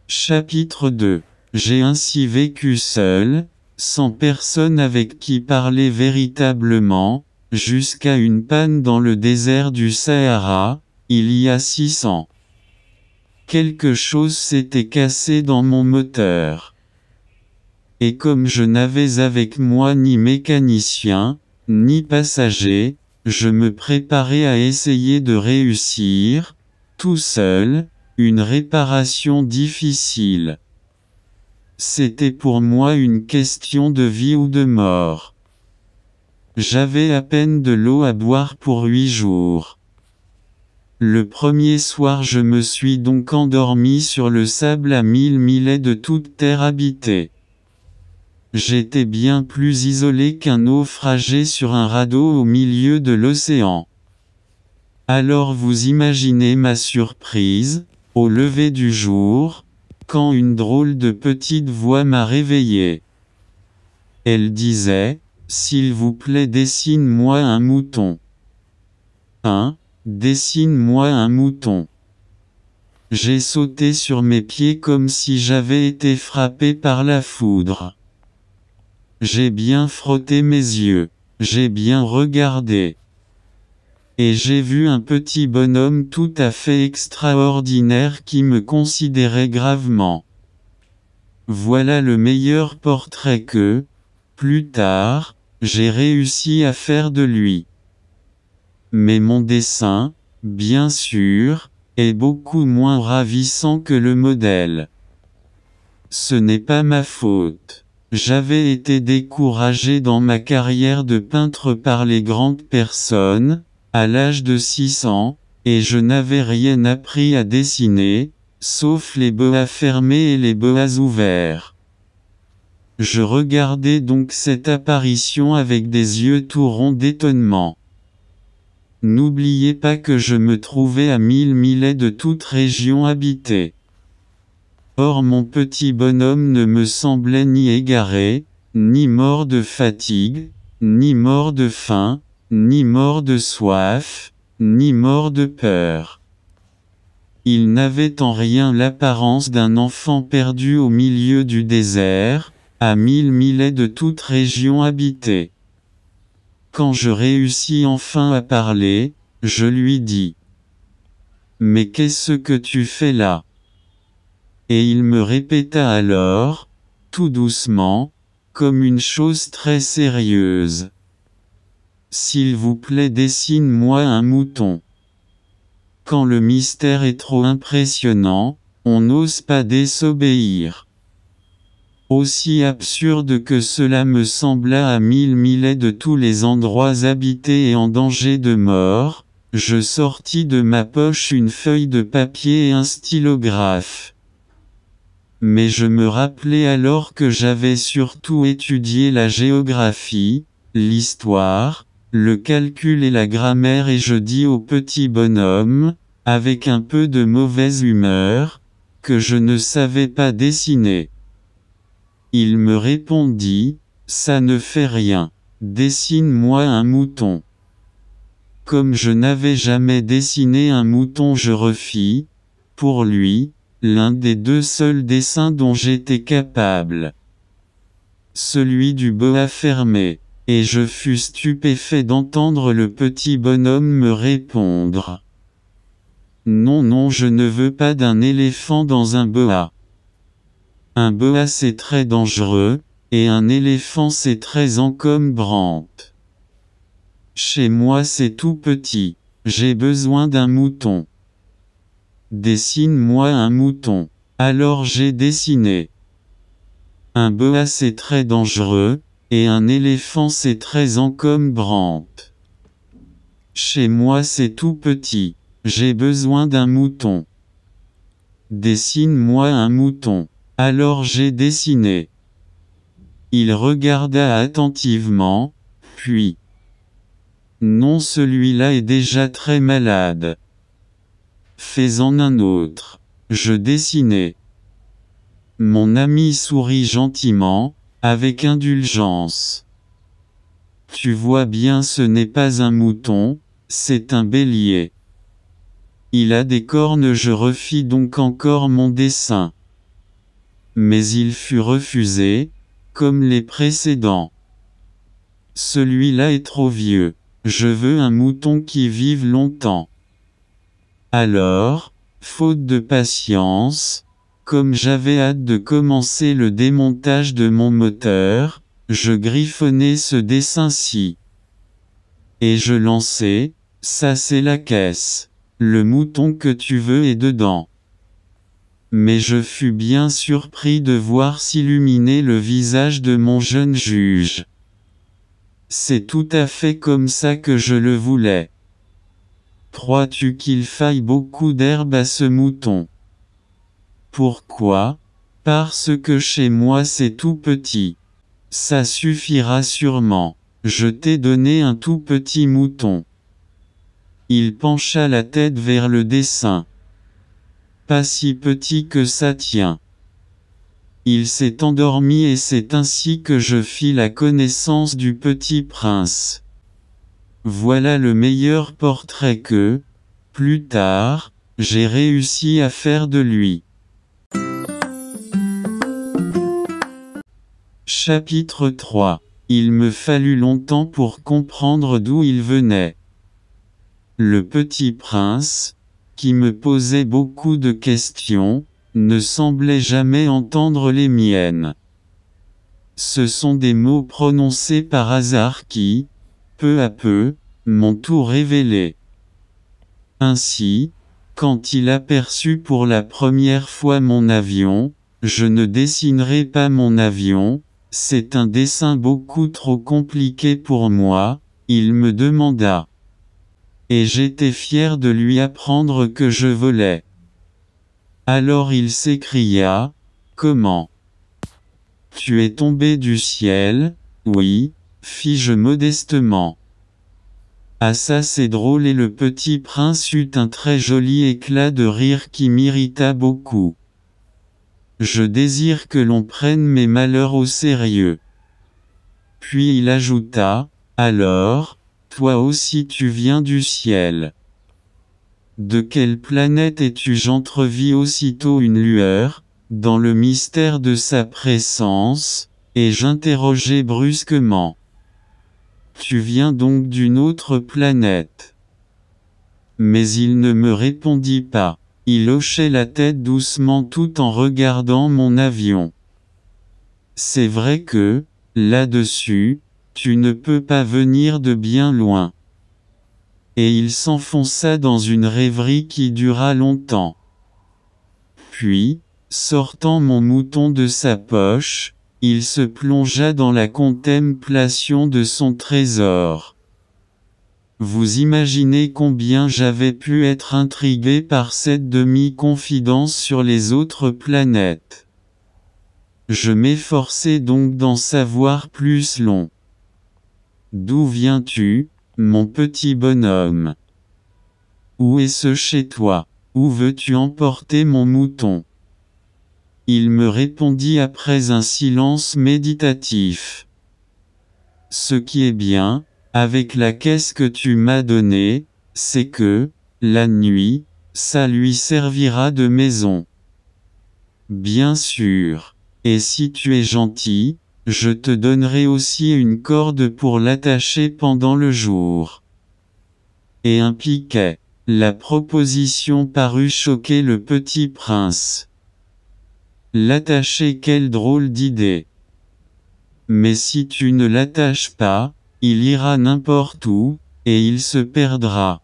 Chapitre 2. J'ai ainsi vécu seul, sans personne avec qui parler véritablement, jusqu'à une panne dans le désert du Sahara, il y a 6 ans. Quelque chose s'était cassé dans mon moteur. Et comme je n'avais avec moi ni mécanicien, ni passager, je me préparais à essayer de réussir, tout seul, une réparation difficile. C'était pour moi une question de vie ou de mort. J'avais à peine de l'eau à boire pour 8 jours. Le premier soir je me suis donc endormi sur le sable à 1000 milles de toute terre habitée. J'étais bien plus isolé qu'un naufragé sur un radeau au milieu de l'océan. Alors vous imaginez ma surprise, au lever du jour, quand une drôle de petite voix m'a réveillé. Elle disait, « S'il vous plaît, dessine-moi un mouton. » Dessine-moi un mouton. J'ai sauté sur mes pieds comme si j'avais été frappé par la foudre. J'ai bien frotté mes yeux, j'ai bien regardé. Et j'ai vu un petit bonhomme tout à fait extraordinaire qui me considérait gravement. Voilà le meilleur portrait que, plus tard, j'ai réussi à faire de lui. Mais mon dessin, bien sûr, est beaucoup moins ravissant que le modèle. Ce n'est pas ma faute. J'avais été découragé dans ma carrière de peintre par les grandes personnes, à l'âge de 6 ans, et je n'avais rien appris à dessiner, sauf les boas fermés et les boas ouverts. Je regardais donc cette apparition avec des yeux tout ronds d'étonnement. N'oubliez pas que je me trouvais à 1000 milles de toute région habitée. Or mon petit bonhomme ne me semblait ni égaré, ni mort de fatigue, ni mort de faim, ni mort de soif, ni mort de peur. Il n'avait en rien l'apparence d'un enfant perdu au milieu du désert, à 1000 milles de toute région habitée. Quand je réussis enfin à parler, je lui dis « Mais qu'est-ce que tu fais là ?» Et il me répéta alors, tout doucement, comme une chose très sérieuse. « S'il vous plaît, dessine-moi un mouton. » Quand le mystère est trop impressionnant, on n'ose pas désobéir. Aussi absurde que cela me sembla à 1000 milles de tous les endroits habités et en danger de mort, je sortis de ma poche une feuille de papier et un stylographe. Mais je me rappelai alors que j'avais surtout étudié la géographie, l'histoire, le calcul et la grammaire et je dis au petit bonhomme, avec un peu de mauvaise humeur, que je ne savais pas dessiner. Il me répondit, « Ça ne fait rien, dessine-moi un mouton. » Comme je n'avais jamais dessiné un mouton, je refis, pour lui, l'un des 2 seuls dessins dont j'étais capable. Celui du boa fermé, et je fus stupéfait d'entendre le petit bonhomme me répondre. « Non, non, je ne veux pas d'un éléphant dans un boa. Un boa c'est très dangereux, et un éléphant c'est très encombrant. Chez moi c'est tout petit, j'ai besoin d'un mouton. Dessine-moi un mouton. » Alors j'ai dessiné. Un boa c'est très dangereux, et un éléphant c'est très encombrant. Chez moi c'est tout petit, j'ai besoin d'un mouton. Dessine-moi un mouton. Alors j'ai dessiné. Il regarda attentivement, puis « Non, celui-là est déjà très malade. Fais-en un autre. » Je dessinai. Mon ami sourit gentiment, avec indulgence. « Tu vois bien, ce n'est pas un mouton, c'est un bélier. Il a des cornes. » Je refis donc encore mon dessin. mais il fut refusé, comme les précédents. Celui-là est trop vieux. Je veux un mouton qui vive longtemps. Alors, faute de patience, comme j'avais hâte de commencer le démontage de mon moteur, je griffonnai ce dessin-ci. Et je lançai, ça c'est la caisse. Le mouton que tu veux est dedans. Mais je fus bien surpris de voir s'illuminer le visage de mon jeune juge. C'est tout à fait comme ça que je le voulais. Crois-tu qu'il faille beaucoup d'herbe à ce mouton? Pourquoi? Parce que chez moi c'est tout petit. Ça suffira sûrement. Je t'ai donné un tout petit mouton. Il pencha la tête vers le dessin. Pas si petit que ça tient. Il s'est endormi et c'est ainsi que je fis la connaissance du petit prince. Voilà le meilleur portrait que, plus tard, j'ai réussi à faire de lui. Chapitre 3. Il me fallut longtemps pour comprendre d'où il venait. Le petit prince, qui me posait beaucoup de questions, ne semblait jamais entendre les miennes. Ce sont des mots prononcés par hasard qui, peu à peu, m'ont tout révélé. Ainsi, quand il aperçut pour la première fois mon avion, je ne dessinerai pas mon avion, c'est un dessin beaucoup trop compliqué pour moi, il me demanda. Et j'étais fier de lui apprendre que je volais. Alors il s'écria, « Comment? Tu es tombé du ciel? » « Oui, fis-je modestement. » Ah ça c'est drôle et le petit prince eut un très joli éclat de rire qui m'irrita beaucoup. Je désire que l'on prenne mes malheurs au sérieux. Puis il ajouta, « Alors, toi aussi tu viens du ciel. De quelle planète es-tu? » J'entrevis aussitôt une lueur, dans le mystère de sa présence, et j'interrogeai brusquement. Tu viens donc d'une autre planète? Mais il ne me répondit pas. Il hochait la tête doucement tout en regardant mon avion. C'est vrai que, là-dessus, tu ne peux pas venir de bien loin. Et il s'enfonça dans une rêverie qui dura longtemps. Puis, sortant mon mouton de sa poche, il se plongea dans la contemplation de son trésor. Vous imaginez combien j'avais pu être intrigué par cette demi-confidence sur les autres planètes. Je m'efforçai donc d'en savoir plus long. D'où viens-tu, mon petit bonhomme? Où est-ce chez toi? Où veux-tu emporter mon mouton? Il me répondit après un silence méditatif. Ce qui est bien, avec la caisse que tu m'as donnée, c'est que, la nuit, ça lui servira de maison. Bien sûr. Et si tu es gentil, je te donnerai aussi une corde pour l'attacher pendant le jour. Et un piquet. La proposition parut choquer le petit prince. L'attacher, quelle drôle d'idée. Mais si tu ne l'attaches pas, il ira n'importe où, et il se perdra.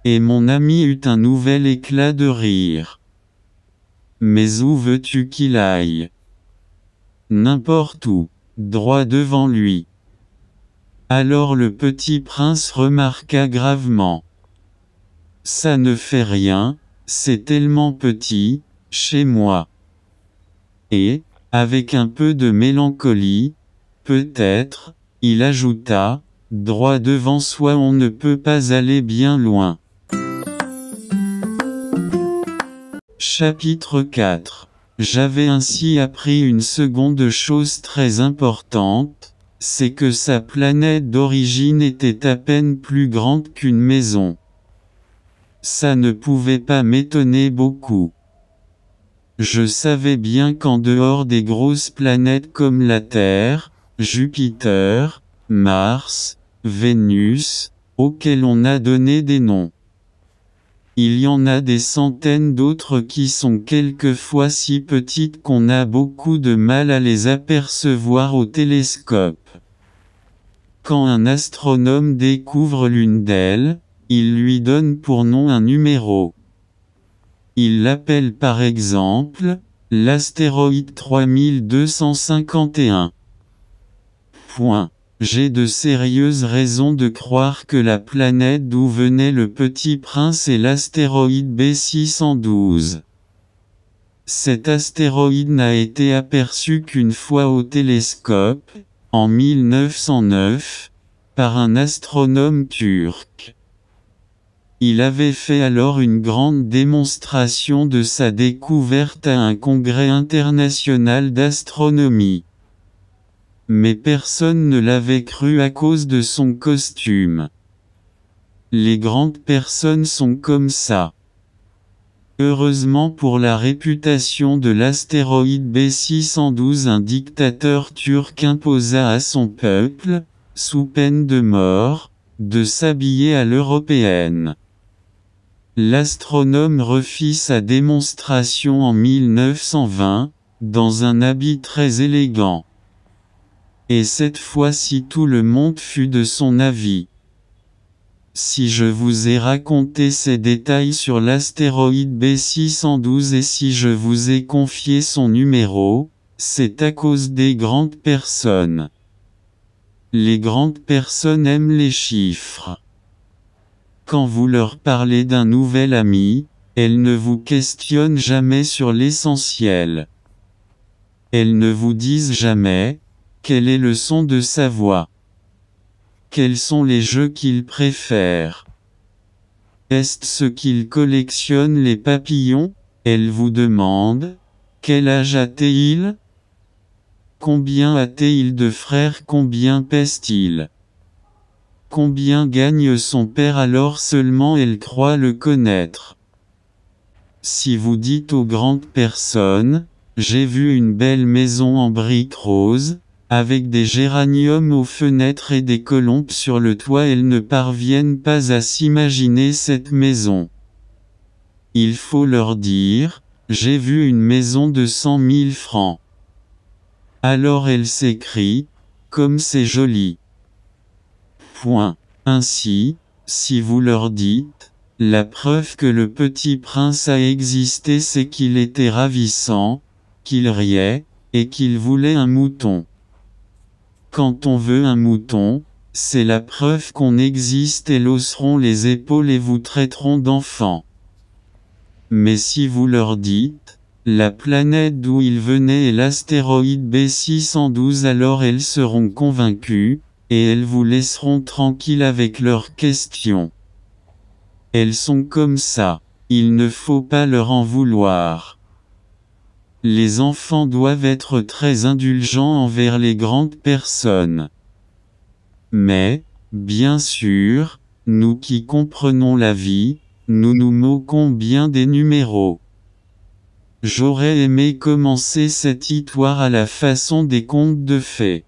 Et mon ami eut un nouvel éclat de rire. Mais où veux-tu qu'il aille? N'importe où, droit devant lui. Alors le petit prince remarqua gravement. Ça ne fait rien, c'est tellement petit, chez moi. Et, avec un peu de mélancolie, peut-être, il ajouta, droit devant soi on ne peut pas aller bien loin. Chapitre 4. J'avais ainsi appris une seconde chose très importante, c'est que sa planète d'origine était à peine plus grande qu'une maison. Ça ne pouvait pas m'étonner beaucoup. Je savais bien qu'en dehors des grosses planètes comme la Terre, Jupiter, Mars, Vénus, auxquelles on a donné des noms, il y en a des centaines d'autres qui sont quelquefois si petites qu'on a beaucoup de mal à les apercevoir au télescope. Quand un astronome découvre l'une d'elles, il lui donne pour nom un numéro. Il l'appelle par exemple, l'astéroïde 3251. J'ai de sérieuses raisons de croire que la planète d'où venait le Petit Prince est l'astéroïde B612. Cet astéroïde n'a été aperçu qu'une fois au télescope, en 1909, par un astronome turc. Il avait fait alors une grande démonstration de sa découverte à un congrès international d'astronomie. Mais personne ne l'avait cru à cause de son costume. Les grandes personnes sont comme ça. Heureusement pour la réputation de l'astéroïde B612, un dictateur turc imposa à son peuple, sous peine de mort, de s'habiller à l'européenne. L'astronome refit sa démonstration en 1920, dans un habit très élégant. Et cette fois-ci tout le monde fut de son avis. Si je vous ai raconté ces détails sur l'astéroïde B612 et si je vous ai confié son numéro, c'est à cause des grandes personnes. Les grandes personnes aiment les chiffres. Quand vous leur parlez d'un nouvel ami, elles ne vous questionnent jamais sur l'essentiel. Elles ne vous disent jamais, quel est le son de sa voix? Quels sont les jeux qu'il préfère? Est-ce ce qu'il collectionne les papillons? Elles vous demandent, quel âge a-t-il? Combien a-t-il de frères? Combien pèse-t-il? Combien gagne son père? Alors seulement elle croit le connaître. Si vous dites aux grandes personnes, j'ai vu une belle maison en briques roses, avec des géraniums aux fenêtres et des colombes sur le toit, elles ne parviennent pas à s'imaginer cette maison. Il faut leur dire, j'ai vu une maison de 100 000 francs. Alors elles s'écrient, comme c'est joli. Ainsi, si vous leur dites, la preuve que le Petit Prince a existé c'est qu'il était ravissant, qu'il riait, et qu'il voulait un mouton. Quand on veut un mouton, c'est la preuve qu'on existe, elles hausseront les épaules et vous traiteront d'enfant. Mais si vous leur dites, la planète d'où il venait est l'astéroïde B612, alors elles seront convaincues, et elles vous laisseront tranquille avec leurs questions. Elles sont comme ça, il ne faut pas leur en vouloir. Les enfants doivent être très indulgents envers les grandes personnes. Mais, bien sûr, nous qui comprenons la vie, nous nous moquons bien des numéros. J'aurais aimé commencer cette histoire à la façon des contes de fées.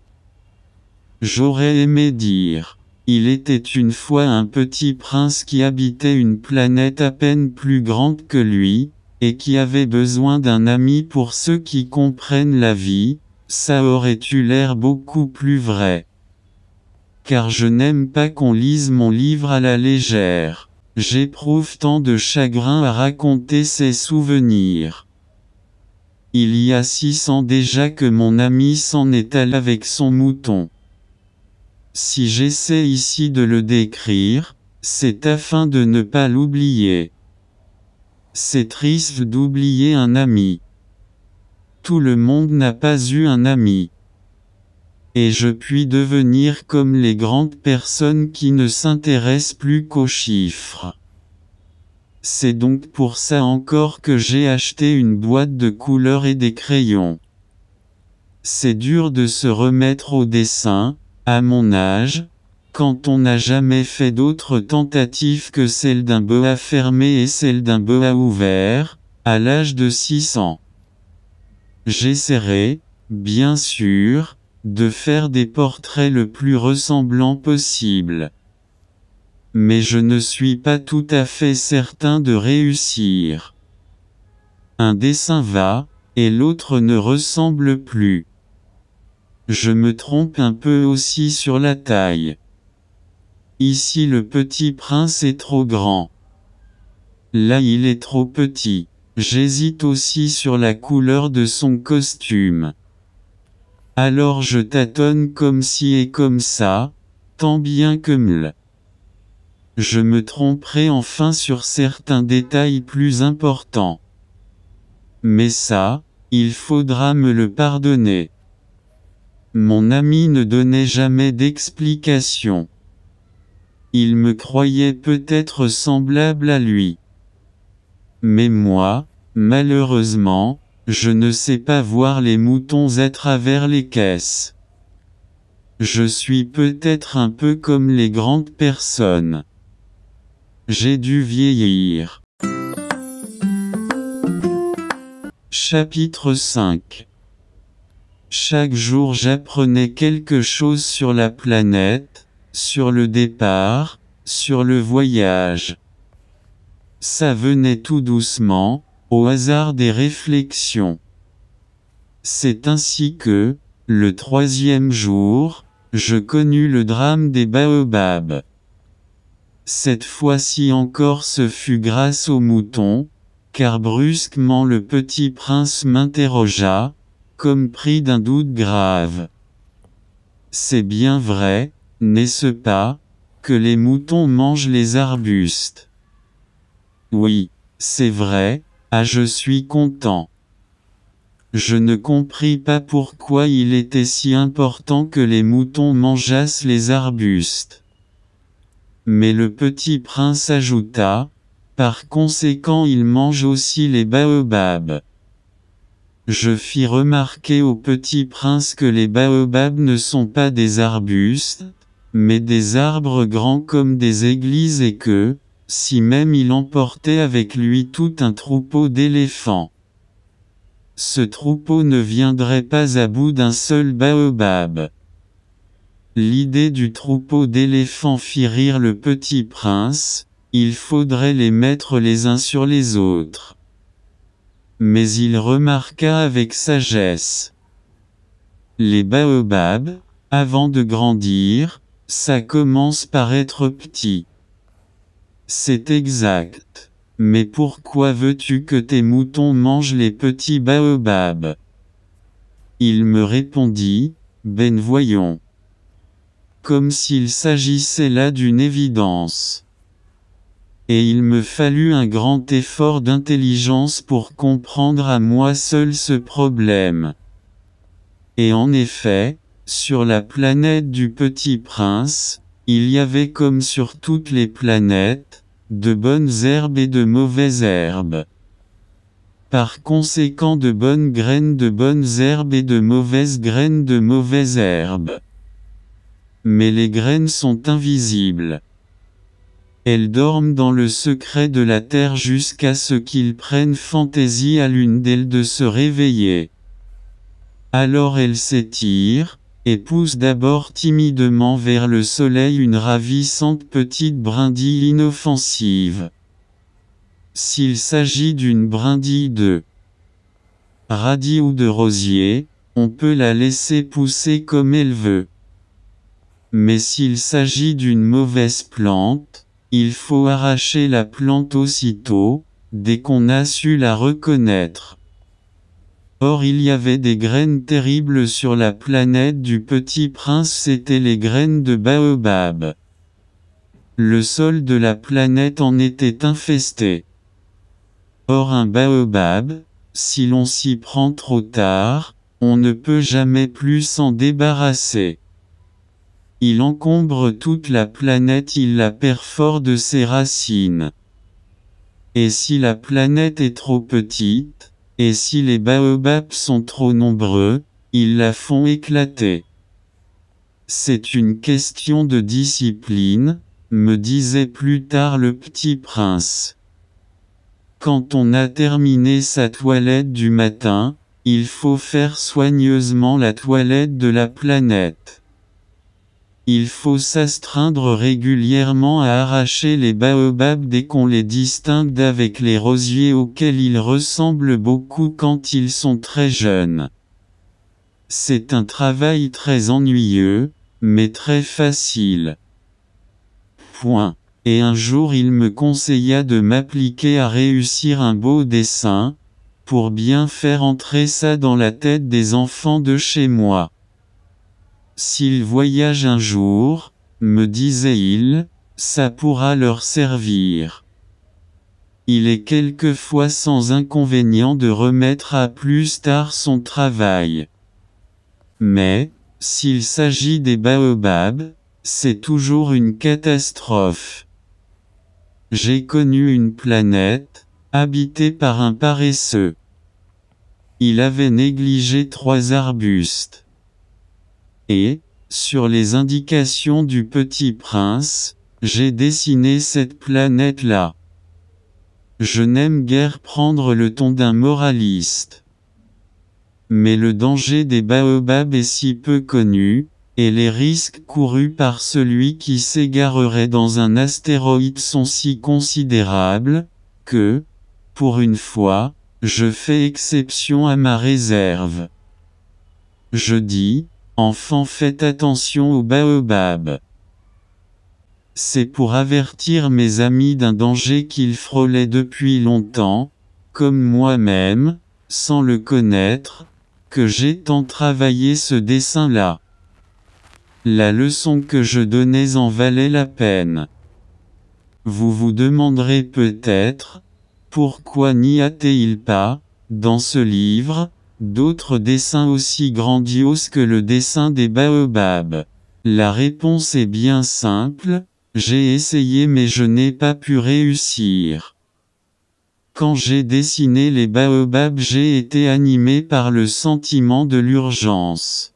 J'aurais aimé dire, il était une fois un petit prince qui habitait une planète à peine plus grande que lui, et qui avait besoin d'un ami. Pour ceux qui comprennent la vie, ça aurait eu l'air beaucoup plus vrai. Car je n'aime pas qu'on lise mon livre à la légère. J'éprouve tant de chagrin à raconter ces souvenirs. Il y a 6 ans déjà que mon ami s'en est allé avec son mouton. Si j'essaie ici de le décrire, c'est afin de ne pas l'oublier. C'est triste d'oublier un ami. Tout le monde n'a pas eu un ami. Et je puis devenir comme les grandes personnes qui ne s'intéressent plus qu'aux chiffres. C'est donc pour ça encore que j'ai acheté une boîte de couleurs et des crayons. C'est dur de se remettre au dessin, à mon âge, quand on n'a jamais fait d'autres tentatives que celle d'un BEA fermé et celle d'un BEA ouvert, à l'âge de 6 ans. J'essaierai, bien sûr, de faire des portraits le plus ressemblants possible. Mais je ne suis pas tout à fait certain de réussir. Un dessin va, et l'autre ne ressemble plus. Je me trompe un peu aussi sur la taille. Ici le petit prince est trop grand. Là il est trop petit. J'hésite aussi sur la couleur de son costume. Alors je tâtonne comme ci et comme ça, tant bien que mal. Je me tromperai enfin sur certains détails plus importants. Mais ça, il faudra me le pardonner. Mon ami ne donnait jamais d'explication. Il me croyait peut-être semblable à lui. Mais moi, malheureusement, je ne sais pas voir les moutons à travers les caisses. Je suis peut-être un peu comme les grandes personnes. J'ai dû vieillir. Chapitre 5. Chaque jour j'apprenais quelque chose sur la planète, sur le départ, sur le voyage. Ça venait tout doucement, au hasard des réflexions. C'est ainsi que, le 3e jour, je connus le drame des baobabs. Cette fois-ci encore ce fut grâce aux moutons, car brusquement le petit prince m'interrogea, comme pris d'un doute grave. C'est bien vrai, n'est-ce pas, que les moutons mangent les arbustes? Oui, c'est vrai, ah je suis content. Je ne compris pas pourquoi il était si important que les moutons mangeassent les arbustes. Mais le petit prince ajouta, par conséquent ils mangent aussi les baobabs. Je fis remarquer au petit prince que les baobabs ne sont pas des arbustes, mais des arbres grands comme des églises et que, si même il emportait avec lui tout un troupeau d'éléphants, ce troupeau ne viendrait pas à bout d'un seul baobab. L'idée du troupeau d'éléphants fit rire le petit prince, il faudrait les mettre les uns sur les autres. Mais il remarqua avec sagesse. Les baobabs, avant de grandir, ça commence par être petit. C'est exact. Mais pourquoi veux-tu que tes moutons mangent les petits baobabs? Il me répondit, ben voyons. Comme s'il s'agissait là d'une évidence. Et il me fallut un grand effort d'intelligence pour comprendre à moi seul ce problème. Et en effet, sur la planète du Petit Prince, il y avait comme sur toutes les planètes, de bonnes herbes et de mauvaises herbes. Par conséquent de bonnes graines de bonnes herbes et de mauvaises graines de mauvaises herbes. Mais les graines sont invisibles. Elles dorment dans le secret de la terre jusqu'à ce qu'ils prennent fantaisie à l'une d'elles de se réveiller. Alors elles s'étirent, et poussent d'abord timidement vers le soleil une ravissante petite brindille inoffensive. S'il s'agit d'une brindille de radis ou de rosier, on peut la laisser pousser comme elle veut. Mais s'il s'agit d'une mauvaise plante, il faut arracher la plante aussitôt, dès qu'on a su la reconnaître. Or il y avait des graines terribles sur la planète du Petit Prince, c'étaient les graines de baobab. Le sol de la planète en était infesté. Or un baobab, si l'on s'y prend trop tard, on ne peut jamais plus s'en débarrasser. Il encombre toute la planète, il la perfore de ses racines. Et si la planète est trop petite, et si les baobabs sont trop nombreux, ils la font éclater. C'est une question de discipline, me disait plus tard le petit prince. Quand on a terminé sa toilette du matin, il faut faire soigneusement la toilette de la planète. Il faut s'astreindre régulièrement à arracher les baobabs dès qu'on les distingue d'avec les rosiers auxquels ils ressemblent beaucoup quand ils sont très jeunes. C'est un travail très ennuyeux, mais très facile. Point. Et un jour il me conseilla de m'appliquer à réussir un beau dessin, pour bien faire entrer ça dans la tête des enfants de chez moi. S'ils voyagent un jour, me disait-il, ça pourra leur servir. Il est quelquefois sans inconvénient de remettre à plus tard son travail. Mais, s'il s'agit des baobabs, c'est toujours une catastrophe. J'ai connu une planète, habitée par un paresseux. Il avait négligé 3 arbustes. Et, sur les indications du petit prince, j'ai dessiné cette planète-là. Je n'aime guère prendre le ton d'un moraliste. Mais le danger des baobabs est si peu connu, et les risques courus par celui qui s'égarerait dans un astéroïde sont si considérables, que, pour une fois, je fais exception à ma réserve. Je dis, enfants, faites attention aux baobabs. C'est pour avertir mes amis d'un danger qu'ils frôlaient depuis longtemps, comme moi-même, sans le connaître, que j'ai tant travaillé ce dessin-là. La leçon que je donnais en valait la peine. Vous vous demanderez peut-être, pourquoi n'y a-t-il pas, dans ce livre, d'autres dessins aussi grandioses que le dessin des baobabs? La réponse est bien simple, j'ai essayé mais je n'ai pas pu réussir. Quand j'ai dessiné les baobabs, j'ai été animé par le sentiment de l'urgence.